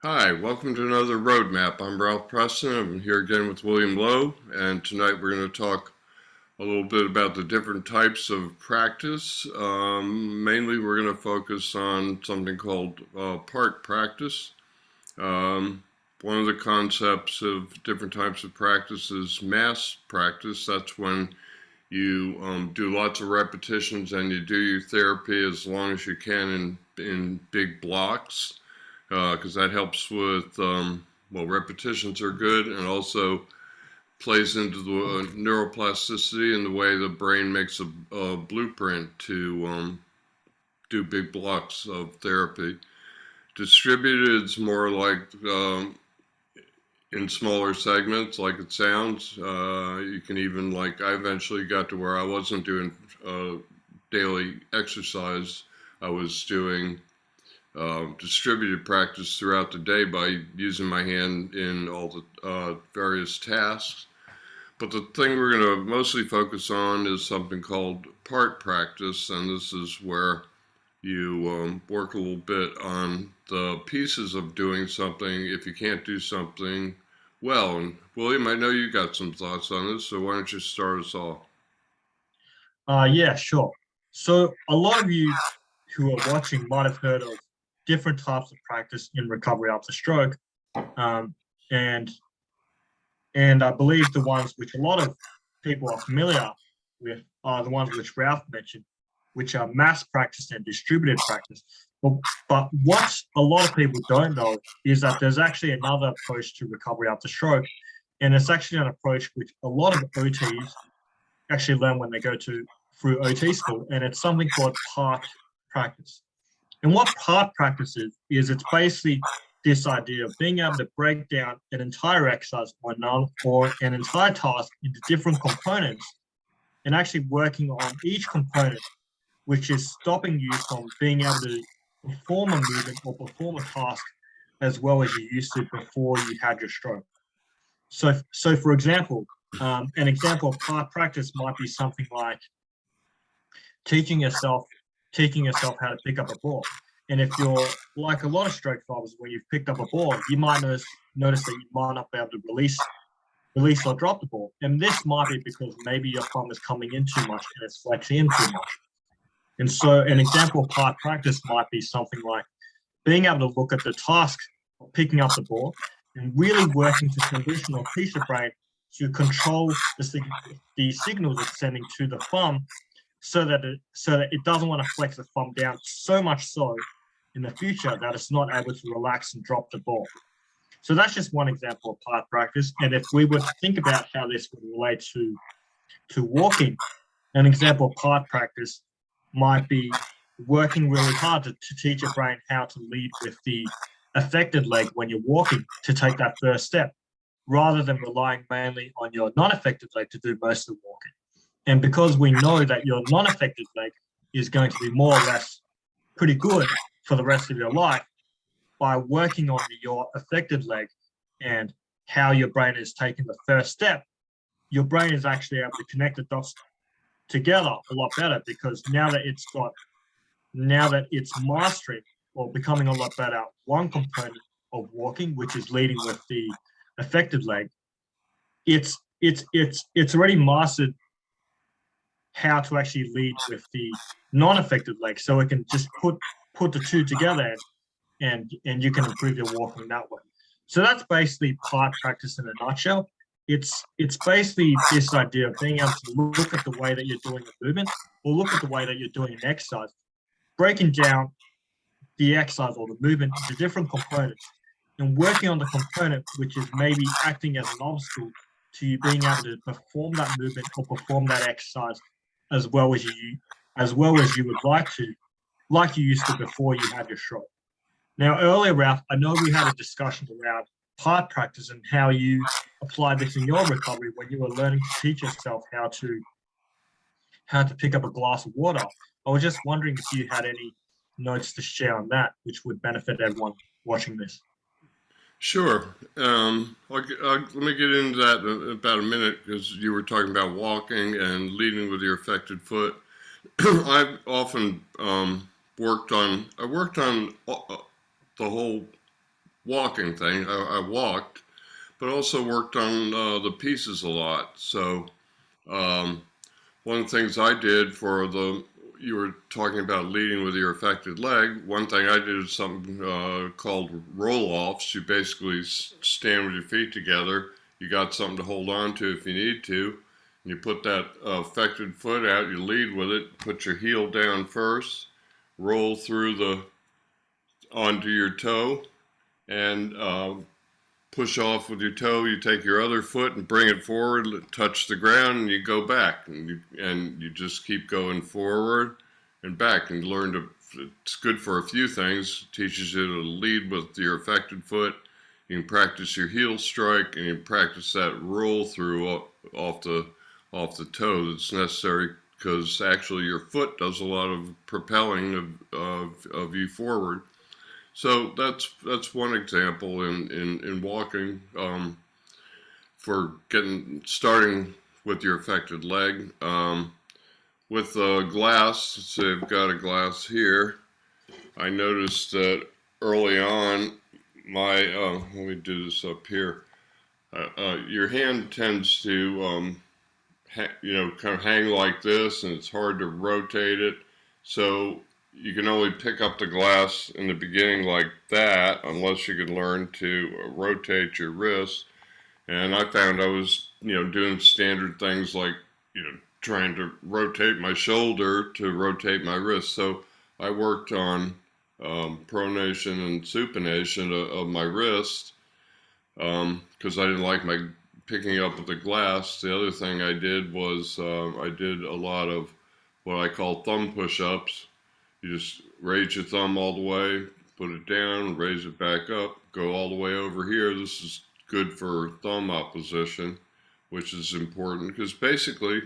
Hi, welcome to another Roadmap. I'm Ralph Preston. I'm here again with William Lowe, and tonight we're going to talk a little bit about the different types of practice. Mainly, we're going to focus on something called part practice. One of the concepts of different types of practice is mass practice. That's when you do lots of repetitions and you do your therapy as long as you can in big blocks, because that helps with, well, repetitions are good, and also plays into the neuroplasticity and the way the brain makes a blueprint to do big blocks of therapy. Distributed is more like in smaller segments, like it sounds. You can even, like, I eventually got to where I wasn't doing daily exercise. I was doing distributed practice throughout the day by using my hand in all the various tasks. But the thing we're going to mostly focus on is something called part practice, and this is where you work a little bit on the pieces of doing something if you can't do something well. And William, I know you got some thoughts on this, so why don't you start us off? Yeah, sure. So a lot of you who are watching might have heard of different types of practice in recovery after stroke, um, and and I believe the ones which a lot of people are familiar with are the ones which Ralph mentioned, which are mass practice and distributed practice. But what a lot of people don't know is that there's actually another approach to recovery after stroke, and it's actually an approach which a lot of OTs actually learn when they go through OT school, and it's something called part practice. And what part practice is it's basically this idea of being able to break down an entire exercise or an entire task into different components and actually working on each component, which is stopping you from being able to perform a movement or perform a task as well as you used to before you had your stroke. So for example, an example of part practice might be something like teaching yourself teaching yourself how to pick up a ball. And if you're like a lot of stroke fibers, when you've picked up a ball, you might notice that you might not be able to release or drop the ball. And this might be because maybe your thumb is coming in too much and it's flexing in too much. And so an example of part practice might be something like being able to look at the task of picking up the ball and really working to condition or teach the brain to control the signals it's sending to the thumb so that it doesn't want to flex the thumb down so much so in the future that it's not able to relax and drop the ball. So that's just one example of part practice. And if we were to think about how this would relate to walking, an example of part practice might be working really hard to teach your brain how to lead with the affected leg when you're walking to take that first step, rather than relying mainly on your non-affected leg to do most of the walking. And because we know that your non-affected leg is going to be more or less pretty good for the rest of your life, by working on your affected leg and how your brain is taking the first step, your brain is actually able to connect the dots together a lot better, because now that it's mastering or becoming a lot better at one component of walking, which is leading with the affected leg, it's already mastered how to actually lead with the non-affected leg, so it can just put the two together and you can improve your walking that way. So that's basically part practice in a nutshell. It's basically this idea of being able to look at the way that you're doing a movement or look at the way that you're doing an exercise, breaking down the exercise or the movement into different components and working on the component which is maybe acting as an obstacle to you being able to perform that movement or perform that exercise as well as you would like you used to before you had your stroke. Now, earlier, Ralph, I know we had a discussion around part practice and how you applied this in your recovery when you were learning to teach yourself how to pick up a glass of water. I was just wondering if you had any notes to share on that, which would benefit everyone watching this. Sure. Let me get into that in about a minute, because you were talking about walking and leading with your affected foot. I've often worked on the whole walking thing. I walked, but also worked on the pieces a lot. So um, one of the things I did for you were talking about leading with your affected leg. One thing I did is something called roll-offs. You basically stand with your feet together. You got something to hold on to if you need to. You put that affected foot out, you lead with it, put your heel down first, roll through onto your toe, and push off with your toe. You take your other foot and bring it forward, touch the ground, and you go back. And you just keep going forward and back and learn to. It's good for a few things. It teaches you to lead with your affected foot. You can practice your heel strike, and you can practice that roll through off the toe that's necessary, because actually your foot does a lot of propelling of you forward. So that's one example in walking, for starting with your affected leg. With glass, let's say I've got a glass here. I noticed that early on, let me do this up here. Your hand tends to kind of hang like this, and it's hard to rotate it. So you can only pick up the glass in the beginning like that, unless you can learn to rotate your wrist. And I found I was, doing standard things like, trying to rotate my shoulder to rotate my wrist. So I worked on pronation and supination of my wrist, because I didn't like my picking up with the glass. The other thing I did was I did a lot of what I call thumb push-ups. You just raise your thumb all the way, put it down, raise it back up, go all the way over here. This is good for thumb opposition, which is important, because basically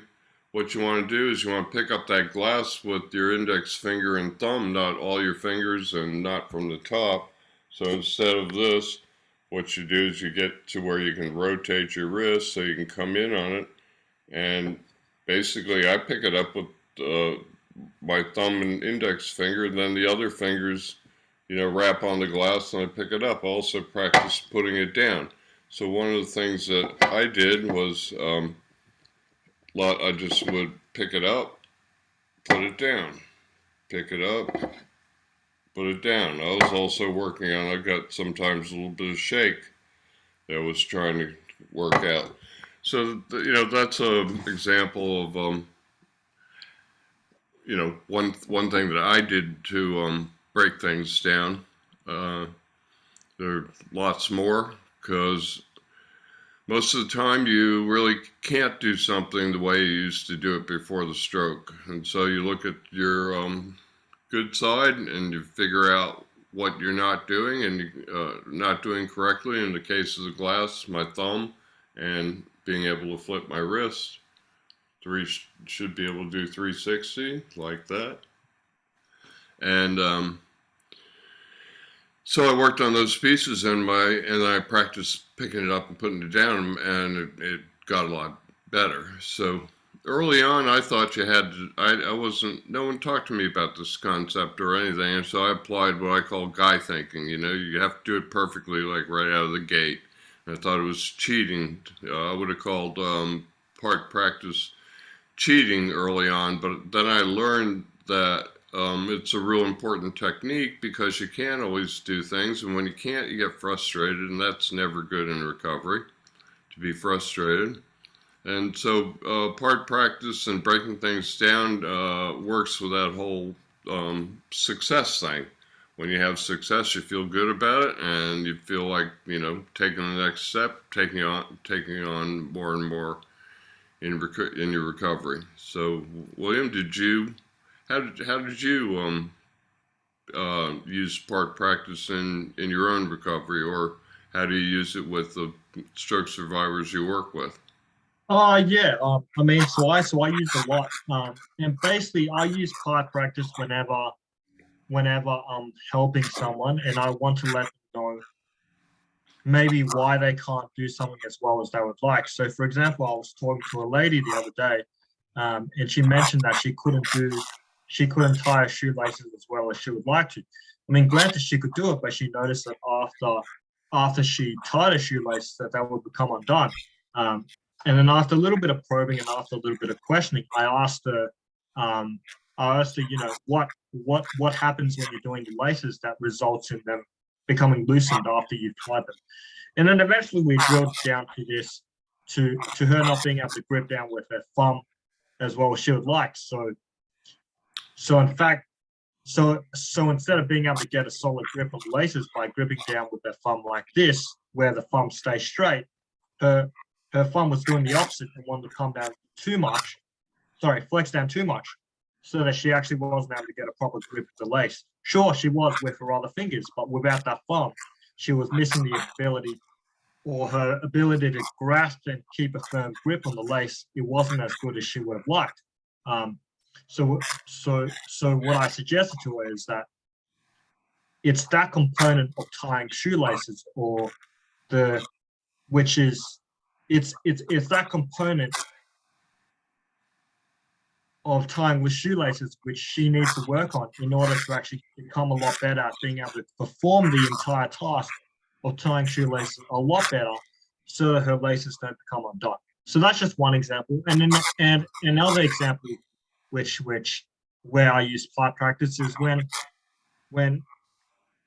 what you want to do is you want to pick up that glass with your index finger and thumb, not all your fingers and not from the top. So instead of this, what you do is you get to where you can rotate your wrist so you can come in on it. And basically I pick it up with my thumb and index finger, and then the other fingers, wrap on the glass and I pick it up. I also practice putting it down. So one of the things that I did was I just would pick it up, put it down, pick it up, put it down. I was also working on, I got sometimes a little bit of shake that I was trying to work out. So, that's an example of, one thing that I did to break things down. There are lots more, because most of the time you really can't do something the way you used to do it before the stroke. And so you look at your good side and you figure out what you're not doing and not doing correctly. In the case of the glass, my thumb, and being able to flip my wrist. Should be able to do 360 like that. And so I worked on those pieces, and I practiced picking it up and putting it down, and it got a lot better. So early on, I thought no one talked to me about this concept or anything, and so I applied what I call guy thinking. You have to do it perfectly, like right out of the gate. And I thought it was cheating. I would have called part practice cheating early on, but then I learned that it's a real important technique, because you can't always do things, and when you can't, you get frustrated, and that's never good in recovery, to be frustrated. And so part practice and breaking things down works with that whole success thing. When you have success, you feel good about it, and you feel like, taking the next step, taking on more and more in your recovery. So, William, how did you use part practice in your own recovery, or how do you use it with the stroke survivors you work with? Yeah. So I use a lot. And basically I use part practice whenever I'm helping someone and I want to let them know maybe why they can't do something as well as they would like. So for example, I was talking to a lady the other day, and she mentioned that she couldn't tie her shoelaces as well as she would like to. I mean, granted she could do it, but she noticed that after she tied a shoelace that would become undone. And then after a little bit of probing and after a little bit of questioning, um, you know, what happens when you're doing the laces that results in them becoming loosened after you've tied them. And then eventually we drilled down to this, to her not being able to grip down with her thumb as well as she would like. So in fact, so instead of being able to get a solid grip on the laces by gripping down with her thumb like this, where the thumb stays straight, her thumb was doing the opposite and wanted to come down too much, flex down too much, so that she actually wasn't able to get a proper grip of the lace. Sure, she was with her other fingers, but without that thumb, she was missing the ability, or her ability to grasp and keep a firm grip on the lace. It wasn't as good as she would have liked. So what I suggested to her is that it's that component of tying shoelaces, or the which is it's that component of tying with shoelaces which she needs to work on in order to actually become a lot better at being able to perform the entire task of tying shoelaces a lot better, so that her laces don't become undone. So that's just one example. And then and another example which where I use part practice is when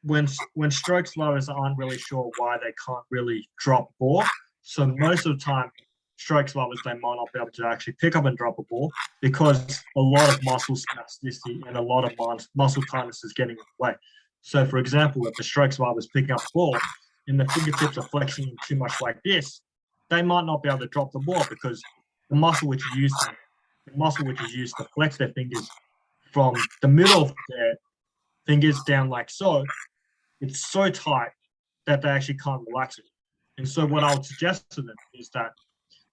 when stroke slowers aren't really sure why they can't really drop ball. So most of the time, stroke slowers, they might not be able to actually pick up and drop a ball because a lot of muscle spasticity and a lot of muscle tightness is getting in the way. So for example, if the stroke slower is picking up the ball and the fingertips are flexing too much like this, they might not be able to drop the ball because the muscle which is used to flex their fingers from the middle of their fingers down like so, it's so tight that they actually can't relax it. And so what I would suggest to them is that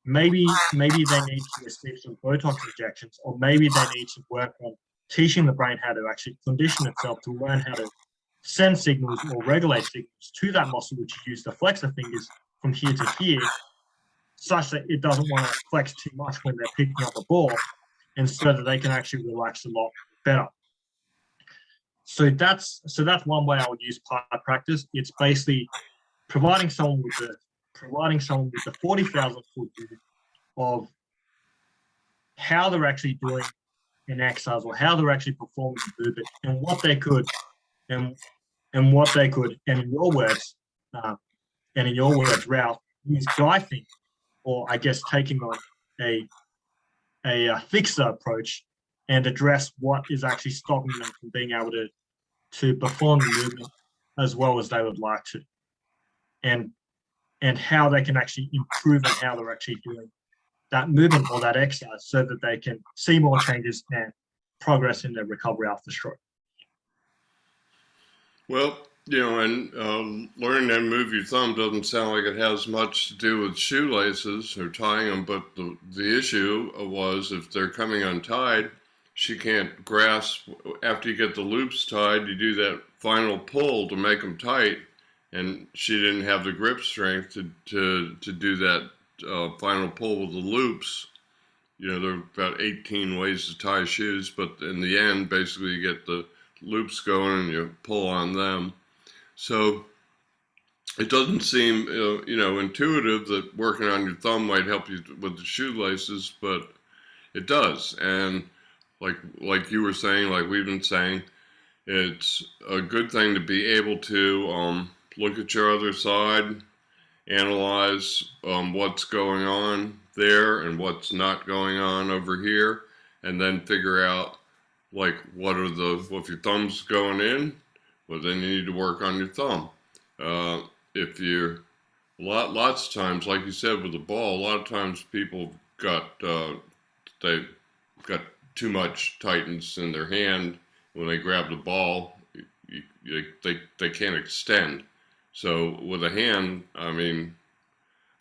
maybe they need to receive some Botox injections, or maybe they need to work on teaching the brain how to actually condition itself to learn how to send signals or regulate signals to that muscle which is used to flex the fingers from here to here, such that it doesn't want to flex too much when they're picking up a ball, and so that they can actually relax a lot better. So that's one way I would use part practice. It's basically providing someone with the 40,000 foot view of how they're actually doing an exercise, or how they're actually performing the movement, and what they could, and and in your words, Ralph, use guiding, or I guess taking on a fixer approach, and address what is actually stopping them from being able to perform the movement as well as they would like to, and how they can actually improve on how they're actually doing that movement or that exercise, so that they can see more changes and progress in their recovery after stroke. Well, you know, and learning to move your thumb doesn't sound like it has much to do with shoelaces or tying them, but the issue was if they're coming untied, she can't grasp. After you get the loops tied, you do that final pull to make them tight, and she didn't have the grip strength to do that final pull with the loops. You know, there are about 18 ways to tie shoes, but in the end, basically you get the loops going and you pull on them. So it doesn't seem, you know, intuitive that working on your thumb might help you with the shoelaces, but it does. And like you were saying, like we've been saying, it's a good thing to be able to look at your other side, analyze what's going on there and what's not going on over here, and then figure out, like, if your thumb's going in, well, then you need to work on your thumb. If you're, lots of times, like you said with the ball, a lot of times people they've got too much tightness in their hand. When they grab the ball, they can't extend. So with a hand, I mean,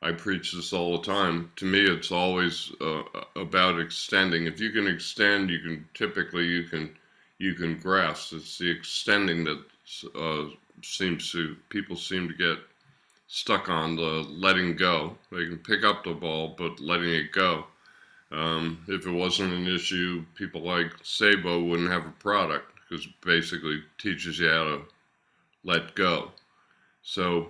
I preach this all the time. To me, it's always about extending. If you can extend, you can grasp. It's the extending that people seem to get stuck on, the letting go. They can pick up the ball, but letting it go. If it wasn't an issue, people like Sabo wouldn't have a product, because it basically teaches you how to let go. So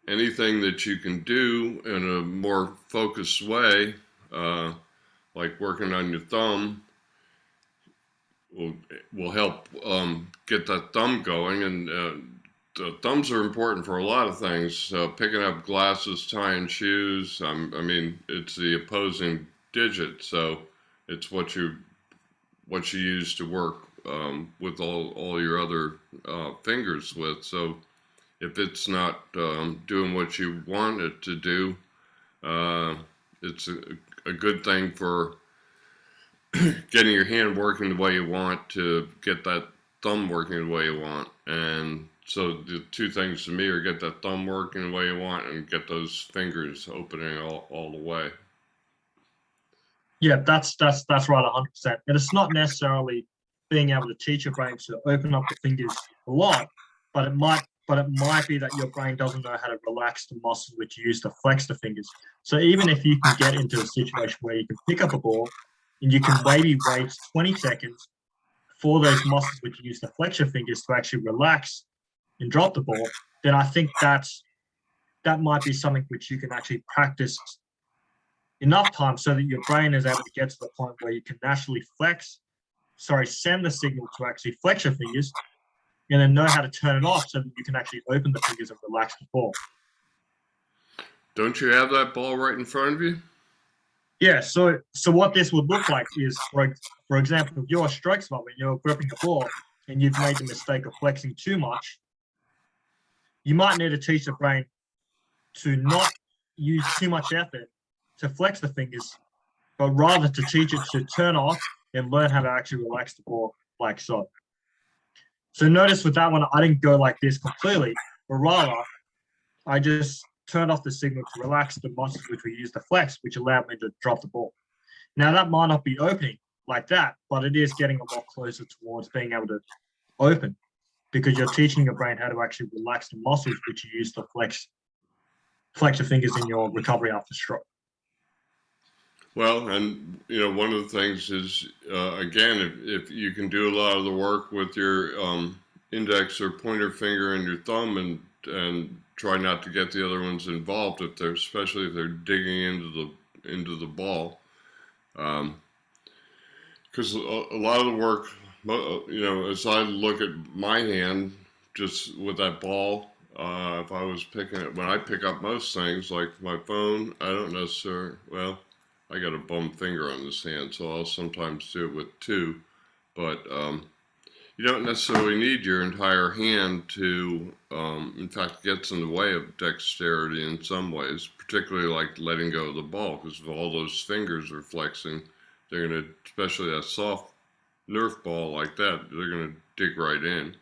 anything that you can do in a more focused way, like working on your thumb, will will help get that thumb going. And the thumbs are important for a lot of things. Picking up glasses, tying shoes. I mean, it's the opposing digit, so it's what you use to work with all your other fingers with. So if it's not doing what you want it to do, uh, it's a good thing for getting your hand working the way you want to get that thumb working the way you want. And so the two things to me are get that thumb working the way you want and get those fingers opening all the way. Yeah, that's right, 100%. And it's not necessarily being able to teach your brain to open up the fingers a lot, but it might be that your brain doesn't know how to relax the muscles which you use to flex the fingers. So even if you can get into a situation where you can pick up a ball and you can maybe wait 20 seconds for those muscles which you use to flex your fingers to actually relax and drop the ball, then I think that might be something which you can actually practice enough time so that your brain is able to get to the point where you can naturally send the signal to actually flex your fingers and then know how to turn it off so that you can actually open the fingers and relax the ball. Don't you have that ball right in front of you? Yeah, so what this would look like is, for example, if you're a stroke swimmer and you're gripping the ball and you've made the mistake of flexing too much, you might need to teach the brain to not use too much effort to flex the fingers, but rather to teach it to turn off and learn how to actually relax the ball like so. So notice with that one, I didn't go like this completely, but rather I just turned off the signal to relax the muscles which we use to flex, which allowed me to drop the ball. Now that might not be opening like that, but it is getting a lot closer towards being able to open because you're teaching your brain how to actually relax the muscles which you use to flex your fingers in your recovery after stroke. Well, and one of the things is, again, if you can do a lot of the work with your index or pointer finger and your thumb, and try not to get the other ones involved, especially if they're digging into the ball, because a lot of the work, as I look at my hand, just with that ball, if I was picking it, when I pick up most things like my phone, I don't necessarily, well, I got a bum finger on this hand, so I'll sometimes do it with two, but you don't necessarily need your entire hand to, in fact, it gets in the way of dexterity in some ways, particularly like letting go of the ball, because if all those fingers are flexing, they're going to, especially that soft Nerf ball like that, they're going to dig right in.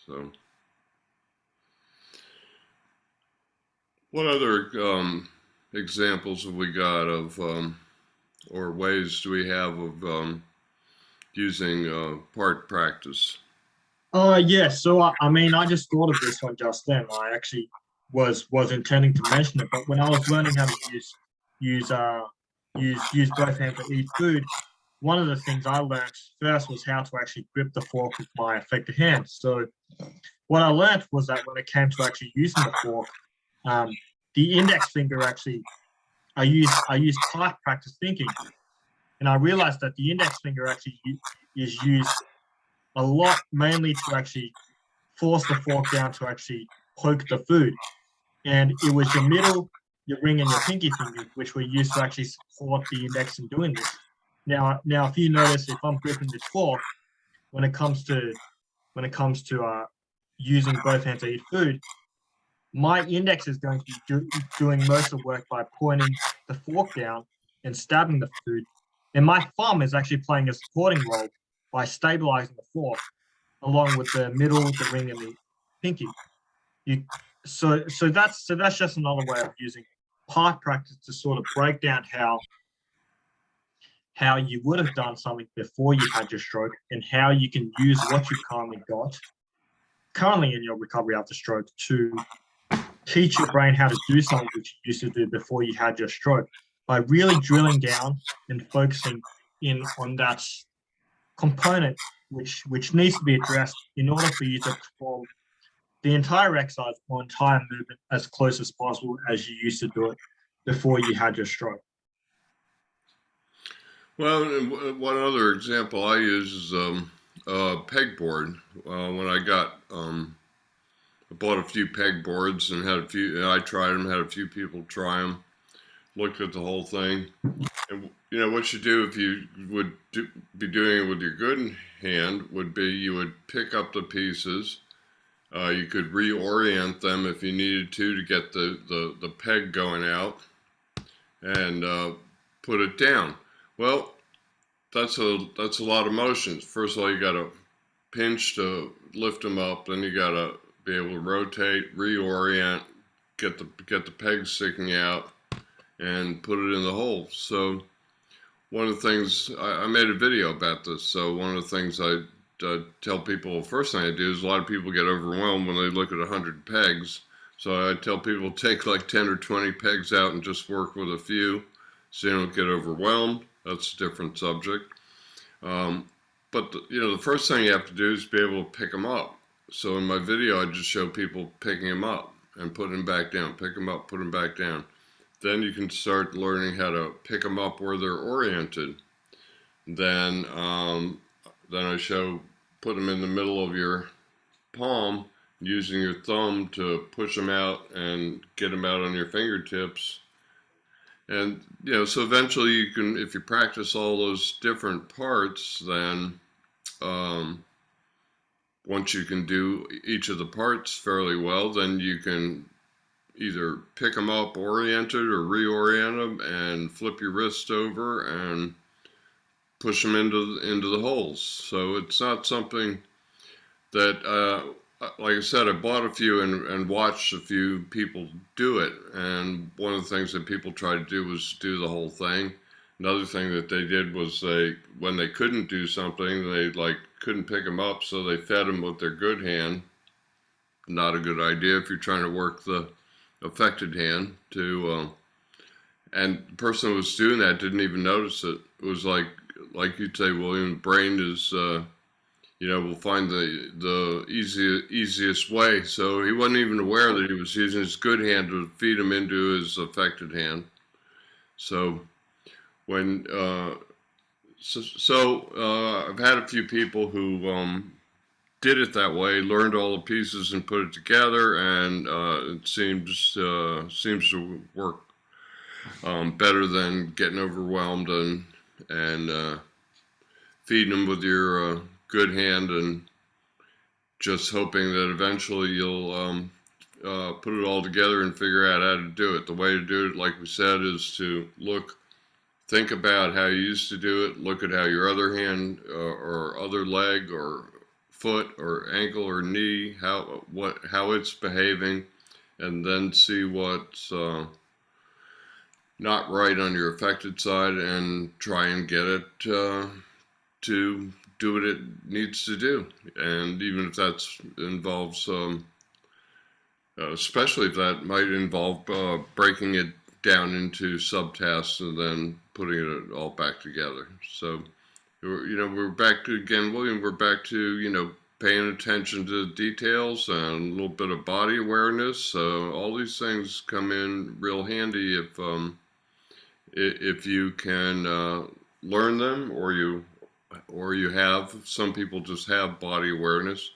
So, what other examples have we got of, or ways do we have of using part practice? Yeah. So I mean, I just thought of this one just then. I actually was intending to mention it, but when I was learning how to use both hands to eat food, one of the things I learned first was how to actually grip the fork with my affected hand. So what I learned was that when it came to actually using the fork, the index finger actually I use tight practice thinking, and I realized that the index finger actually is used a lot mainly to actually force the fork down to actually poke the food. And it was your middle, your ring, and your pinky fingers which were used to actually support the index in doing this. Now, if you notice, if I'm gripping this fork, when it comes to using both hands to eat food, my index is going to be doing most of the work by pointing the fork down and stabbing the food, and my thumb is actually playing a supporting role by stabilizing the fork along with the middle, the ring, and the pinky. So that's just another way of using part practice to sort of break down how you would have done something before you had your stroke and how you can use what you've currently in your recovery after stroke to teach your brain how to do something which you used to do before you had your stroke by really drilling down and focusing in on that component which needs to be addressed in order for you to perform the entire exercise or entire movement as close as possible as you used to do it before you had your stroke. Well, one other example I use is pegboard. When I bought a few pegboards and had a few, and I tried them, had a few people try them, looked at the whole thing. And what you do if you would be doing it with your good hand would be you would pick up the pieces. You could reorient them if you needed to get the peg going out and put it down. Well, that's a lot of motions. First of all, you got to pinch to lift them up. Then you got to be able to rotate, reorient, get the peg sticking out, and put it in the hole. So one of the things I made a video about this. So one of the things I tell people, the first thing I do is a lot of people get overwhelmed when they look at 100 pegs. So I tell people take like 10 or 20 pegs out and just work with a few so you don't get overwhelmed. That's a different subject. But the first thing you have to do is be able to pick them up. So in my video, I just show people picking them up and putting them back down, pick them up, put them back down. Then you can start learning how to pick them up where they're oriented. Then I show put them in the middle of your palm, using your thumb to push them out and get them out on your fingertips. And so eventually you can, if you practice all those different parts, then once you can do each of the parts fairly well, then you can either pick them up oriented or reorient them and flip your wrist over and push them into the holes. So it's not something that, like I said, I bought a few and watched a few people do it. And one of the things that people tried to do was do the whole thing. Another thing that they did was when they couldn't do something, they couldn't pick them up, so they fed them with their good hand. Not a good idea if you're trying to work the affected hand and the person who was doing that didn't even notice it. It was like you'd say, William, brain is, will find the easiest way. So he wasn't even aware that he was using his good hand to feed him into his affected hand. So when, I've had a few people who did it that way, learned all the pieces and put it together, and it seems to work better than getting overwhelmed and feeding them with your good hand and just hoping that eventually you'll put it all together and figure out how to do it. The way to do it, like we said, is to think about how you used to do it, look at how your other hand or other leg or foot or ankle or knee, how it's behaving, and then see what's not right on your affected side and try and get it to do what it needs to do. And even if that involves, especially if that might involve breaking it down into subtasks and then putting it all back together. So, we're back to, again, William, we're back to, paying attention to the details and a little bit of body awareness. All these things come in real handy if you can learn them, or you have. Some people just have body awareness.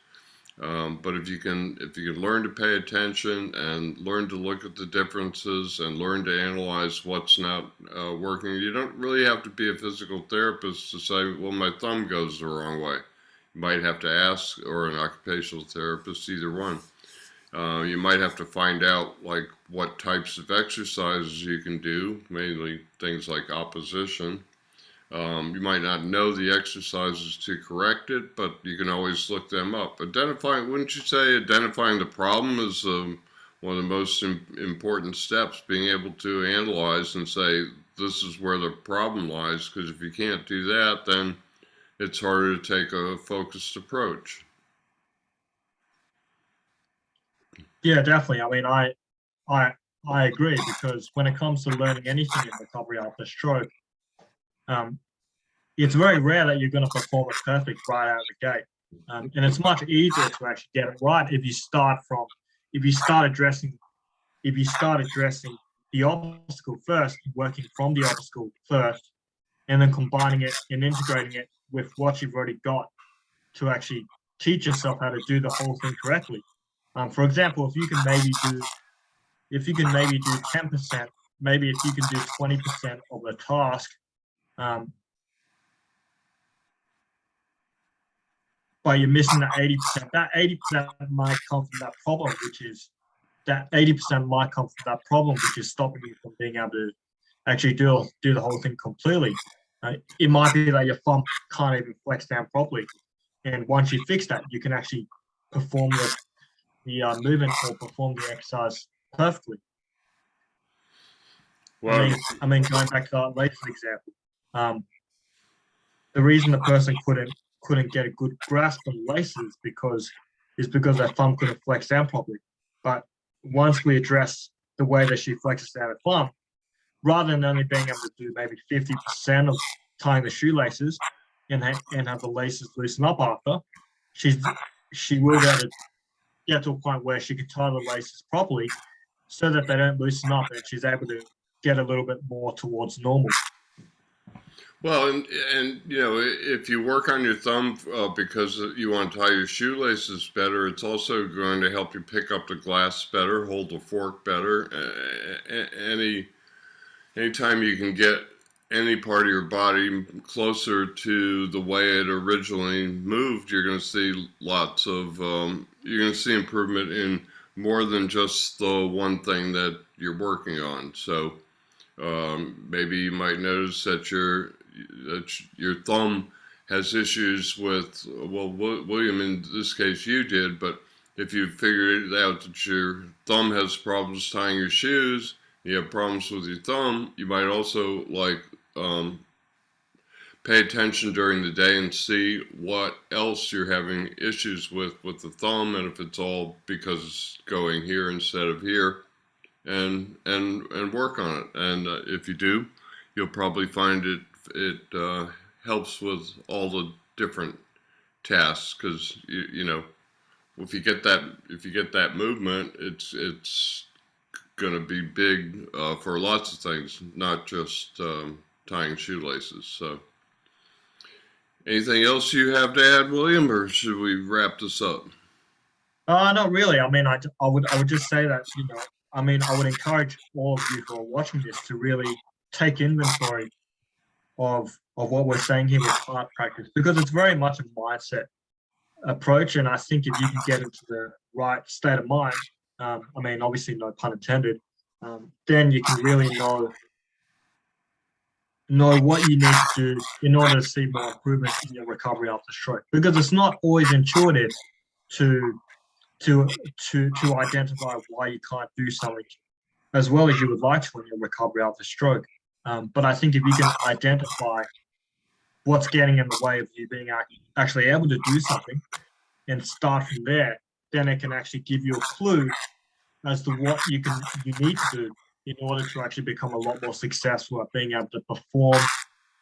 But if you can learn to pay attention and learn to look at the differences and learn to analyze what's not working, you don't really have to be a physical therapist to say, well, my thumb goes the wrong way. You might have to ask, or an occupational therapist, either one. You might have to find out what types of exercises you can do, mainly things like opposition. You might not know the exercises to correct it, but you can always look them up. Wouldn't you say identifying the problem is one of the most important steps, being able to analyze and say, this is where the problem lies, because if you can't do that, then it's harder to take a focused approach. Yeah, definitely. I mean, I agree, because when it comes to learning anything in recovery after stroke, it's very rare that you're going to perform it perfect right out of the gate. And it's much easier to actually get it right if you start addressing the obstacle first, working from the obstacle first, and then combining it and integrating it with what you've already got to actually teach yourself how to do the whole thing correctly. For example, if you can maybe do 10%, maybe if you can do 20% of the task, um, but you're missing that 80%. That 80% might come from that problem, which is stopping you from being able to actually do the whole thing completely. It might be that your thumb can't even flex down properly, and once you fix that, you can actually perform the movement or perform the exercise perfectly. Well, Going back to that laces example, the reason the person couldn't get a good grasp on laces is because their thumb couldn't flex down properly. But once we address the way that she flexes down her thumb, rather than only being able to do maybe 50% of tying the shoelaces and have the laces loosen up after, she will be able to get to a point where she can tie the laces properly so that they don't loosen up, and she's able to get a little bit more towards normal. well, and you know, if you work on your thumb because you want to tie your shoelaces better, it's also going to help you pick up the glass better, hold the fork better. Anytime you can get any part of your body closer to the way it originally moved, you're going to see you're going to see improvement in more than just the one thing that you're working on. So maybe you might notice that your thumb has issues with, well, William, in this case you did, but if you figured out that your thumb has problems tying your shoes, you have problems with your thumb, you might also pay attention during the day and see what else you're having issues with the thumb, and if it's all because it's going here instead of here, and work on it. And if you do, you'll probably find it helps with all the different tasks, because you know, if you get that movement, it's going to be big for lots of things, not just tying shoelaces. So, anything else you have to add, William, or should we wrap this up? Not really. I would just say that, I would encourage all of you who are watching this to really take inventory of what we're saying here with heart practice, because it's very much a mindset approach. And I think if you can get into the right state of mind, obviously no pun intended, then you can really know what you need to do in order to see more improvement in your recovery after stroke. Because it's not always intuitive to identify why you can't do something as well as you would like to in your recovery after stroke. But I think if you can identify what's getting in the way of you being actually able to do something and start from there, then it can actually give you a clue as to what you need to do in order to actually become a lot more successful at being able to perform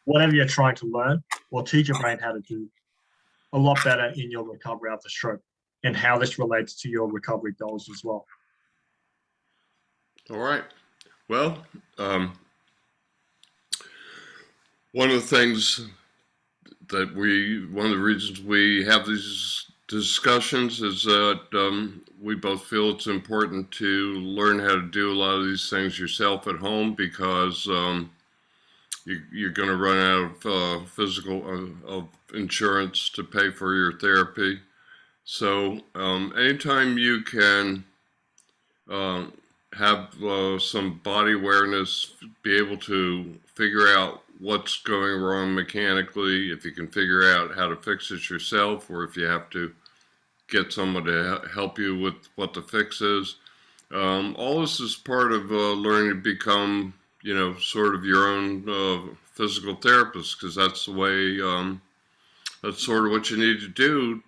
whatever you're trying to learn, or teach your brain how to do a lot better in your recovery after stroke, and how this relates to your recovery goals as well. All right. Well, one of the reasons we have these discussions is that we both feel it's important to learn how to do a lot of these things yourself at home, because you're going to run out of of insurance to pay for your therapy. So anytime you can have some body awareness, be able to figure out what's going wrong mechanically, if you can figure out how to fix it yourself, or if you have to get someone to help you with what the fix is. All this is part of learning to become, sort of your own physical therapist, because that's the way, that's sort of what you need to do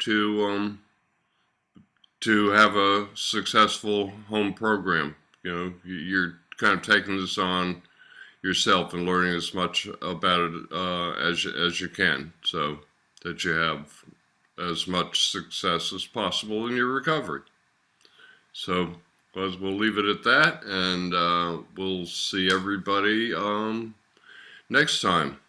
to have a successful home program. You're kind of taking this on yourself and learning as much about it as you can, so that you have as much success as possible in your recovery. So we'll leave it at that, and we'll see everybody next time.